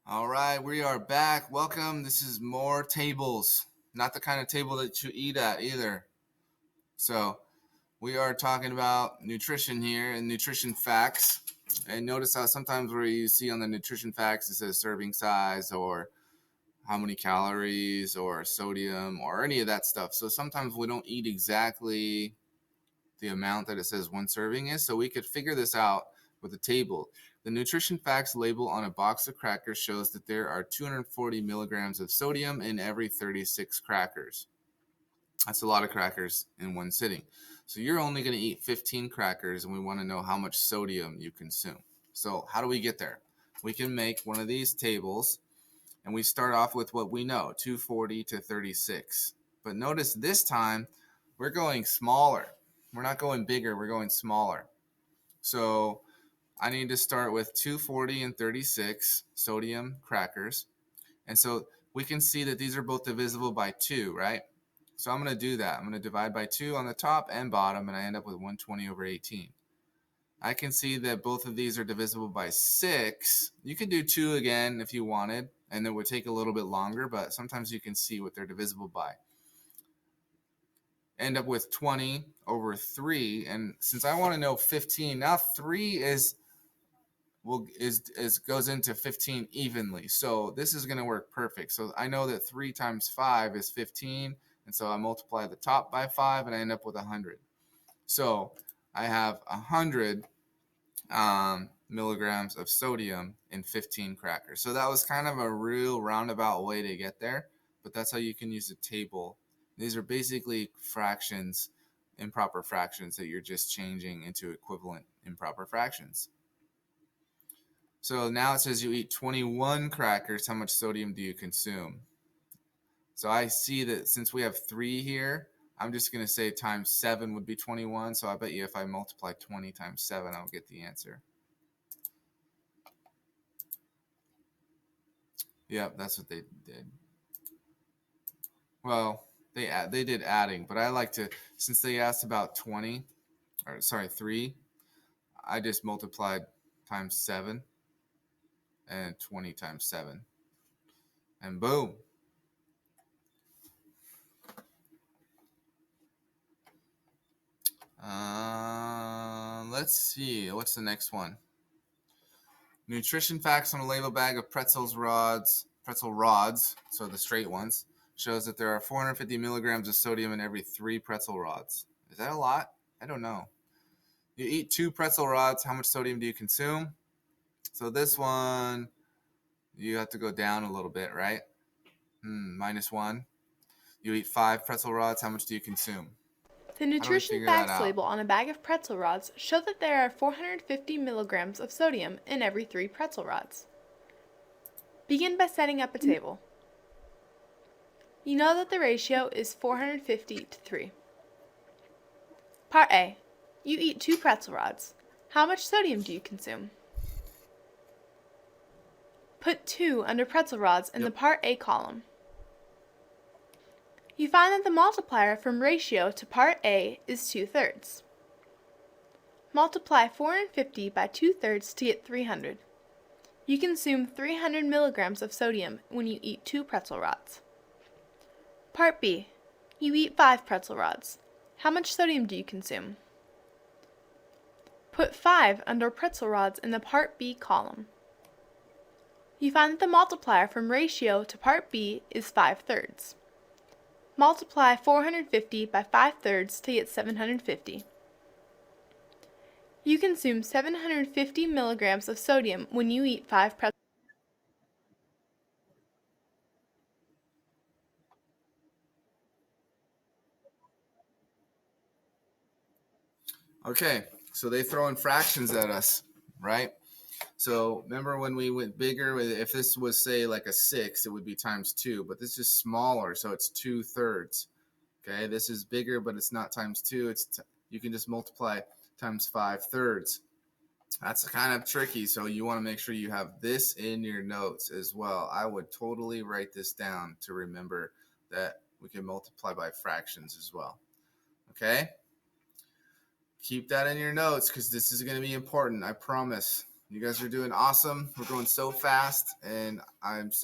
All right, we are back. Welcome. This is more tables, not the kind of table that you eat at either. So, we are talking about nutrition here and nutrition facts. And notice how sometimes where you see on the nutrition facts it says serving size or how many calories or sodium or any of that stuff. So, sometimes we don't eat exactly the amount that it says one serving is. So, we could figure this out with a table. The nutrition facts label on a box of crackers shows that there are 240 milligrams of sodium in every 36 crackers. That's a lot of crackers in one sitting. So you're only going to eat 15 crackers, and we want to know how much sodium you consume. So, how do we get there? We can make one of these tables, and we start off with what we know 240 to 36. But notice this time we're going smaller. We're not going bigger, we're going smaller. So, I need to start with 240 and 36 sodium crackers. And so we can see that these are both divisible by 2, right? So I'm going to do that. I'm going to divide by 2 on the top and bottom, and I end up with 120 over 18. I can see that both of these are divisible by 6. You could do 2 again if you wanted, and it would take a little bit longer, but sometimes you can see what they're divisible by. End up with 20 over 3, and since I want to know 15, now 3 is goes into 15 evenly. So this is going to work perfect. So I know that 3 times 5 is 15, and so I multiply the top by 5 and I end up with 100. So I have 100 milligrams of sodium in 15 crackers. So that was kind of a real roundabout way to get there, but that's how you can use a table. These are basically fractions, improper fractions that you're just changing into equivalent improper fractions. So now it says you eat 21 crackers. How much sodium do you consume? So I see that since we have 3 here, I'm just going to say times 7 would be 21. So I bet you if I multiply 20 times 7, I'll get the answer. Yep, that's what they did. Well, they did adding, but I like to, since they asked about 3, I just multiplied times 7 and 20 times 7. And boom. Let's see. What's the next one? Nutrition facts on a label bag of pretzel rods, so the straight ones, shows that there are 450 milligrams of sodium in every 3 pretzel rods. Is that a lot? I don't know. You eat 2 pretzel rods, how much sodium do you consume? So this one, you have to go down a little bit, right? -1. You eat 5 pretzel rods, how much do you consume? The How do we nutrition figure that facts out? label on a bag of pretzel rods show that there are 450 milligrams of sodium in every 3 pretzel rods. Begin by setting up a table. You know that the ratio is 450 to 3. Part A. You eat 2 pretzel rods. How much sodium do you consume? Put 2 under pretzel rods in the Part A column. You find that the multiplier from ratio to Part A is 2/3. Multiply 450 by 2/3 to get 300. You consume 300 milligrams of sodium when you eat 2 pretzel rods. Part B. You eat 5 pretzel rods. How much sodium do you consume? Put 5 under pretzel rods in the Part B column. You find that the multiplier from ratio to Part B is 5/3. Multiply 450 by 5/3 to get 750. You consume 750 milligrams of sodium when you eat 5 pretzels. Okay, so they throw in fractions at us, right? So remember when we went bigger, if this was say like a 6, it would be times 2, but this is smaller, so it's 2/3. Okay, this is bigger, but it's not times 2. You can just multiply times 5/3. That's kind of tricky, so you want to make sure you have this in your notes as well. I would totally write this down to remember that we can multiply by fractions as well. Okay? Keep that in your notes because this is going to be important. I promise. You guys are doing awesome. We're going so fast, and I'm so